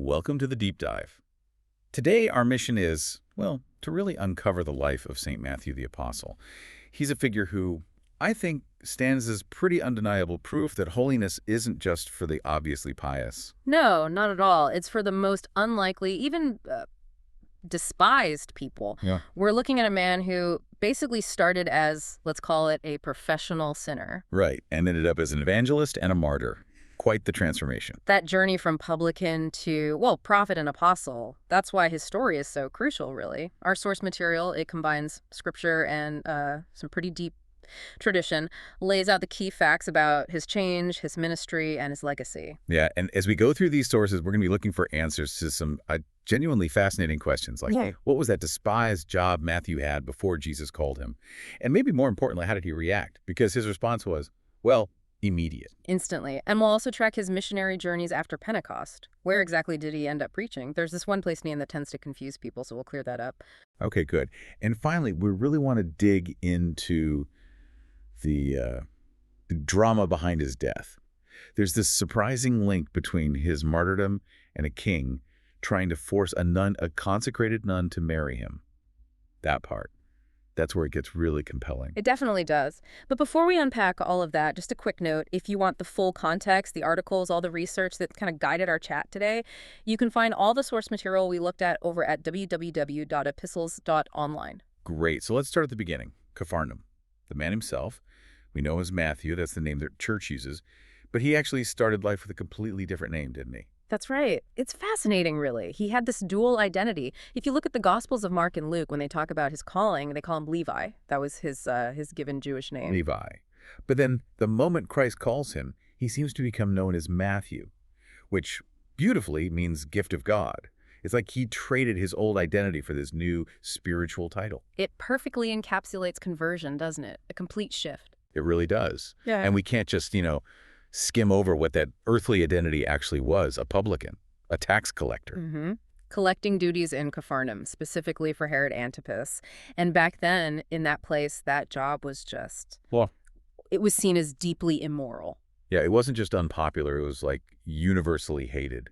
Welcome to the deep dive. Today, our mission is, well, to really uncover the life of St. Matthew the Apostle. He's a figure who, I think, stands as pretty undeniable proof that holiness isn't just for the obviously pious. No, not at all. It's for the most unlikely, even despised people. Yeah. We're looking at a man who basically started as, let's call it, a professional sinner. Right, and ended up as an evangelist and a martyr. Quite the transformation. That journey from publican to, well, prophet and apostle, that's why his story is so crucial, really. Our source material, it combines scripture and some pretty deep tradition, lays out the key facts about his change, his ministry, and his legacy. Yeah, and as we go through these sources, we're going to be looking for answers to some genuinely fascinating questions like, what was that despised job Matthew had before Jesus called him? And maybe more importantly, how did he react? Because his response was, well, immediate. Instantly. And we'll also track his missionary journeys after Pentecost. Where exactly did he end up preaching? There's this one place name that tends to confuse people, so we'll clear that up. Okay, good. And finally, we really want to dig into the drama behind his death. There's this surprising link between his martyrdom and a king trying to force a consecrated nun to marry him. That part. That's where it gets really compelling. It definitely does. But before we unpack all of that, just a quick note, if you want the full context, the articles, all the research that kind of guided our chat today, you can find all the source material we looked at over at www.epistles.online. Great. So let's start at the beginning. Capharnaum. The man himself, we know as Matthew, that's the name that church uses, but he actually started life with a completely different name, didn't he? That's right. It's fascinating, really. He had this dual identity. If you look at the Gospels of Mark and Luke, when they talk about his calling, they call him Levi. That was his given Jewish name. Levi. But then the moment Christ calls him, he seems to become known as Matthew, which beautifully means gift of God. It's like he traded his old identity for this new spiritual title. It perfectly encapsulates conversion, doesn't it? A complete shift. It really does. Yeah. And we can't just, skim over what that earthly identity actually was, a publican, a tax collector. Mm-hmm. Collecting duties in Capharnaum, specifically for Herod Antipas. And back then, in that place, that job was just, Well, it was seen as deeply immoral. yeah, it wasn't just unpopular, it was like universally hated.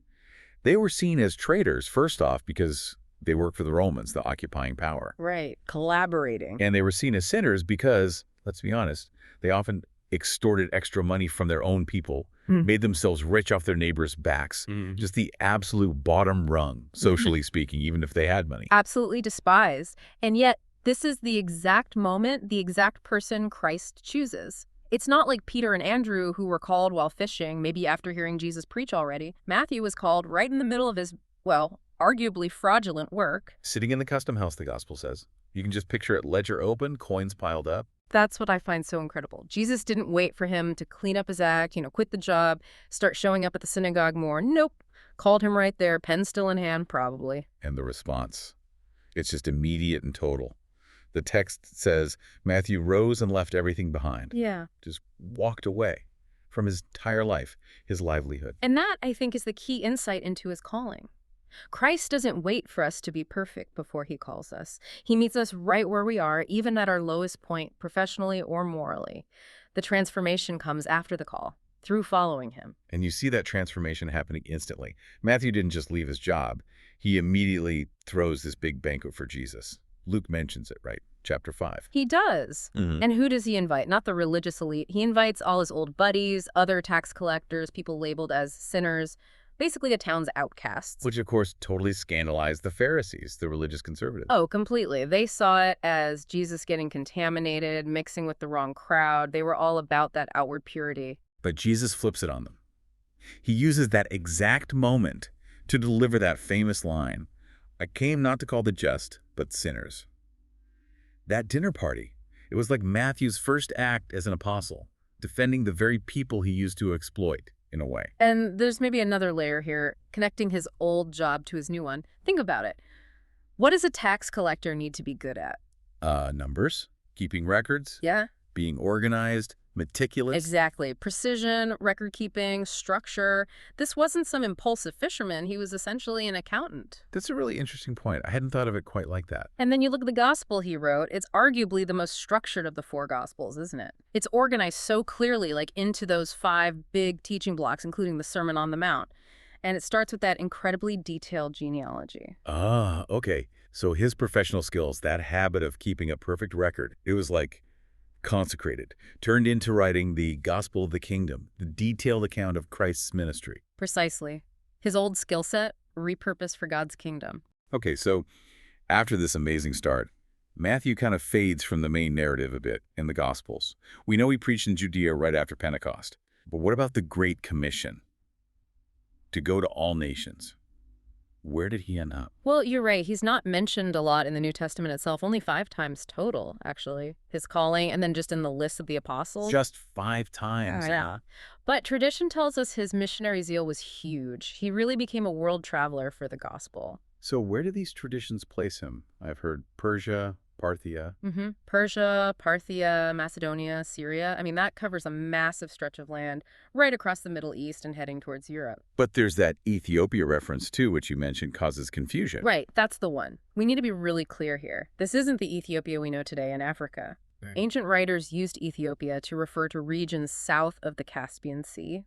They were seen as traitors, first off, because they worked for the Romans, the occupying power. Right. Collaborating. And they were seen as sinners because, let's be honest, they often extorted extra money from their own people, made themselves rich off their neighbors' backs, just the absolute bottom rung, socially speaking, even if they had money. Absolutely despised. And yet, this is the exact moment, the exact person Christ chooses. It's not like Peter and Andrew, who were called while fishing, maybe after hearing Jesus preach already. Matthew was called right in the middle of his, well, arguably fraudulent work. Sitting in the custom house, the gospel says. You can just picture it, ledger open, coins piled up. That's what I find so incredible. Jesus didn't wait for him to clean up his act, quit the job, start showing up at the synagogue more. Nope. Called him right there, pen still in hand, probably. And the response, it's just immediate and total. The text says, Matthew rose and left everything behind. Yeah. Just walked away from his entire life, his livelihood. And that, I think, is the key insight into his calling. Christ doesn't wait for us to be perfect before he calls us. He meets us right where we are, even at our lowest point, professionally or morally. The transformation comes after the call, through following him. And you see that transformation happening instantly. Matthew didn't just leave his job. He immediately throws this big banquet for Jesus. Luke mentions it, right? Chapter 5. He does. And who does he invite? Not the religious elite. He invites all his old buddies, other tax collectors, people labeled as sinners, basically the town's outcasts. Which, of course, totally scandalized the Pharisees, the religious conservatives. Oh, completely. They saw it as Jesus getting contaminated, mixing with the wrong crowd. They were all about that outward purity. But Jesus flips it on them. He uses that exact moment to deliver that famous line, I came not to call the just, but sinners. That dinner party, it was like Matthew's first act as an apostle, defending the very people he used to exploit. In a way. And there's maybe another layer here, connecting his old job to his new one. Think about it. What does a tax collector need to be good at? Numbers, keeping records, Yeah, being organized, meticulous. exactly. Precision, record keeping, structure. This wasn't some impulsive fisherman. He was essentially an accountant. That's a really interesting point. I hadn't thought of it quite like that. And then you look at the gospel he wrote. It's arguably the most structured of the four gospels, isn't it? It's organized so clearly, like into those 5 big teaching blocks, including the Sermon on the Mount. And it starts with that incredibly detailed genealogy. Ah, okay. So his professional skills, that habit of keeping a perfect record, it was like consecrated, turned into writing the Gospel of the Kingdom, the detailed account of Christ's ministry. Precisely. His old skill set, repurposed for God's kingdom. Okay, so after this amazing start, Matthew kind of fades from the main narrative a bit in the Gospels. We know he preached in Judea right after Pentecost. But what about the Great Commission? To go to all nations. Where did he end up? Well, you're right. He's not mentioned a lot in the New Testament itself, only 5 times total, actually. His calling, and then just in the list of the apostles. Just 5 times, Yeah. huh? But tradition tells us his missionary zeal was huge. He really became a world traveler for the gospel. So where do these traditions place him? I've heard Persia, Parthia. Persia, Parthia, Macedonia, Syria. I mean, that covers a massive stretch of land right across the Middle East and heading towards Europe. But there's that Ethiopia reference, too, which you mentioned causes confusion. Right, that's the one. We need to be really clear here. This isn't the Ethiopia we know today in Africa. Right. Ancient writers used Ethiopia to refer to regions south of the Caspian Sea.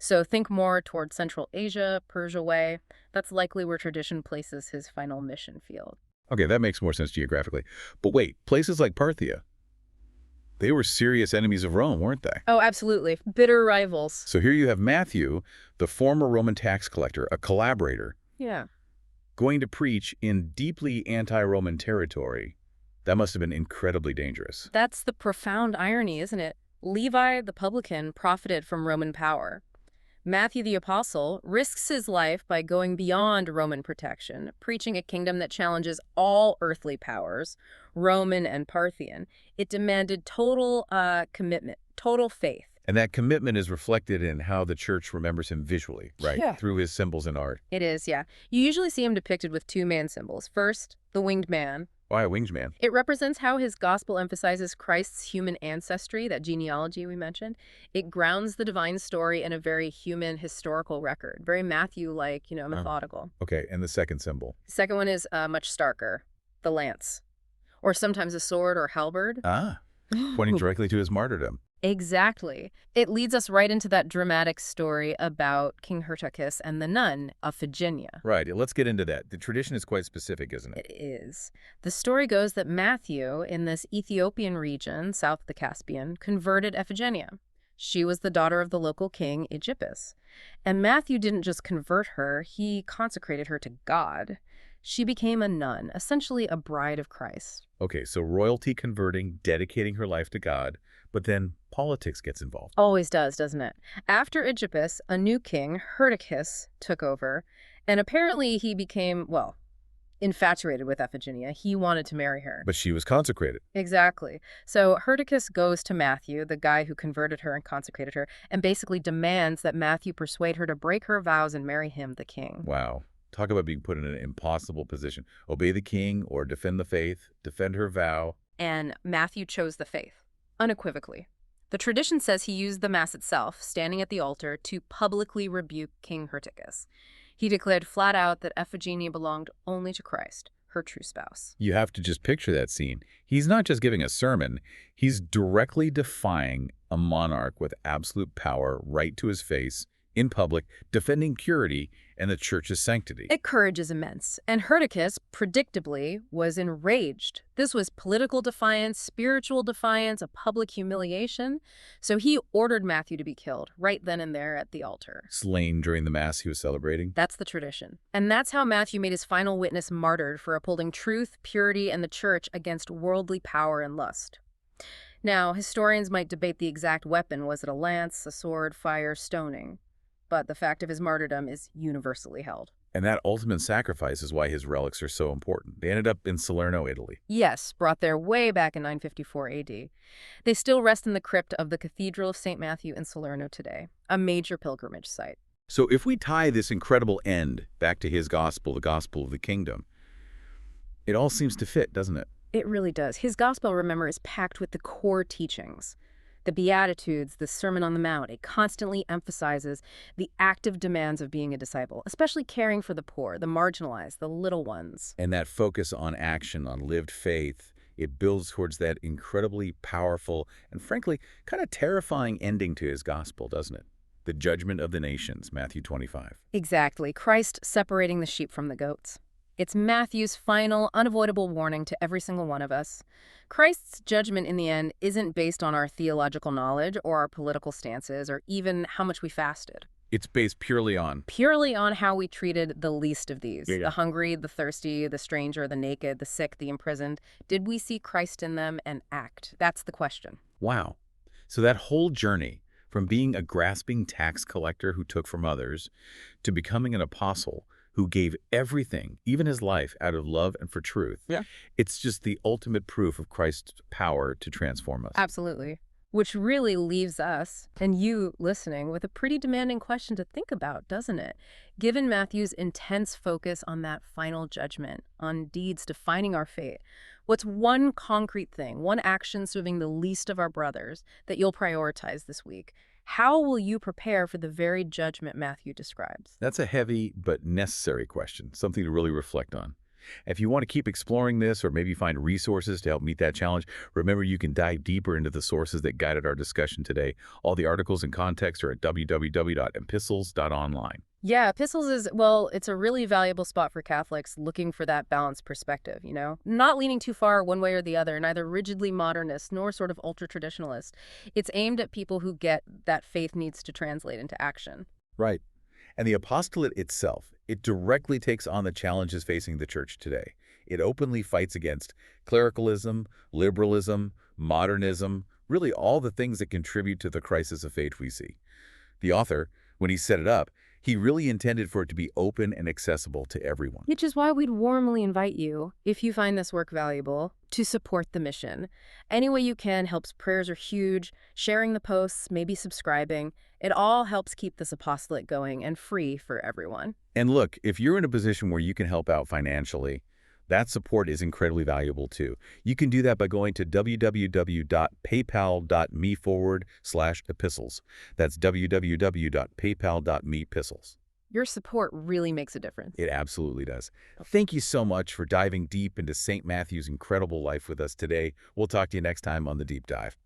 So think more toward Central Asia, Persia way. That's likely where tradition places his final mission field. Okay, that makes more sense geographically. But wait, places like Parthia, they were serious enemies of Rome, weren't they? Oh, absolutely. Bitter rivals. So here you have Matthew, the former Roman tax collector, a collaborator, Yeah. going to preach in deeply anti-Roman territory. That must have been incredibly dangerous. That's the profound irony, isn't it? Levi, the publican, profited from Roman power. Matthew the Apostle risks his life by going beyond Roman protection, preaching a kingdom that challenges all earthly powers, Roman and Parthian. It demanded total commitment, total faith. And that commitment is reflected in how the church remembers him visually, right? Yeah. Through his symbols and art. It is, yeah. You usually see him depicted with 2 man symbols. First, the winged man. Why a winged man? It represents how his gospel emphasizes Christ's human ancestry, that genealogy we mentioned. It grounds the divine story in a very human historical record, very Matthew-like, methodical. Okay, and the second symbol? Second one is much starker, the lance, or sometimes a sword or halberd. Ah, pointing directly to his martyrdom. Exactly. It leads us right into that dramatic story about King Hyrtacus and the nun, Iphigenia. Right, let's get into that. The tradition is quite specific, isn't it? It is. The story goes that Matthew, in this Ethiopian region south of the Caspian, converted Iphigenia. She was the daughter of the local king, Aegyptus. And Matthew didn't just convert her, he consecrated her to God. She became a nun, essentially a bride of Christ. Okay, so royalty converting, dedicating her life to God, but then politics gets involved. Always does, doesn't it? After Aegyptus, a new king, Hyrtacus, took over, and apparently he became, infatuated with Iphigenia. He wanted to marry her. But she was consecrated. Exactly. So Hyrtacus goes to Matthew, the guy who converted her and consecrated her, and basically demands that Matthew persuade her to break her vows and marry him, the king. Wow. Talk about being put in an impossible position. Obey the king or defend the faith, defend her vow. And Matthew chose the faith, unequivocally. The tradition says he used the Mass itself, standing at the altar, to publicly rebuke King Hyrtacus. He declared flat out that Iphigenia belonged only to Christ, her true spouse. You have to just picture that scene. He's not just giving a sermon. He's directly defying a monarch with absolute power right to his face, in public, defending purity and the church's sanctity. Courage is immense, and Hyrtacus, predictably, was enraged. This was political defiance, spiritual defiance, a public humiliation. So he ordered Matthew to be killed, right then and there at the altar. Slain during the Mass he was celebrating. That's the tradition. And that's how Matthew made his final witness martyred for upholding truth, purity, and the church against worldly power and lust. Now, historians might debate the exact weapon. Was it a lance, a sword, fire, stoning? But the fact of his martyrdom is universally held. And that ultimate sacrifice is why his relics are so important. They ended up in Salerno, Italy. Yes, brought there way back in 954 AD. They still rest in the crypt of the Cathedral of St. Matthew in Salerno today, a major pilgrimage site. So if we tie this incredible end back to his gospel, the gospel of the kingdom, it all seems to fit, doesn't it? It really does. His gospel, remember, is packed with the core teachings. The Beatitudes, the Sermon on the Mount, it constantly emphasizes the active demands of being a disciple, especially caring for the poor, the marginalized, the little ones. And that focus on action, on lived faith, it builds towards that incredibly powerful and frankly kind of terrifying ending to his gospel, doesn't it? the judgment of the nations, Matthew 25. Exactly. Christ separating the sheep from the goats. It's Matthew's final, unavoidable warning to every single one of us. Christ's judgment in the end isn't based on our theological knowledge or our political stances or even how much we fasted. It's based Purely on how we treated the least of these. Yeah. The hungry, the thirsty, the stranger, the naked, the sick, the imprisoned. Did we see Christ in them and act? That's the question. Wow. So that whole journey from being a grasping tax collector who took from others to becoming an apostle who gave everything, even his life, out of love and for truth. Yeah. It's just the ultimate proof of Christ's power to transform us. Absolutely. Which really leaves us, and you listening, with a pretty demanding question to think about, doesn't it? Given Matthew's intense focus on that final judgment, on deeds defining our fate, what's one concrete thing, one action serving the least of our brothers that you'll prioritize this week? How will you prepare for the very judgment Matthew describes? That's a heavy but necessary question, something to really reflect on. If you want to keep exploring this or maybe find resources to help meet that challenge, remember you can dive deeper into the sources that guided our discussion today. All the articles and context are at www.epistles.online. Yeah, epistles is, well, it's a really valuable spot for Catholics looking for that balanced perspective, Not leaning too far one way or the other, neither rigidly modernist nor sort of ultra-traditionalist. It's aimed at people who get that faith needs to translate into action. Right. And the apostolate itself, it directly takes on the challenges facing the church today. It openly fights against clericalism, liberalism, modernism, really all the things that contribute to the crisis of faith we see. The author, when he set it up, he really intended for it to be open and accessible to everyone. Which is why we'd warmly invite you, if you find this work valuable, to support the mission. Any way you can helps. Prayers are huge. Sharing the posts, maybe subscribing. It all helps keep this apostolate going and free for everyone. And look, if you're in a position where you can help out financially, that support is incredibly valuable too. You can do that by going to www.paypal.me/epistles. That's www.paypal.me/epistles. Your support really makes a difference. It absolutely does. Thank you so much for diving deep into St. Matthew's incredible life with us today. We'll talk to you next time on The Deep Dive.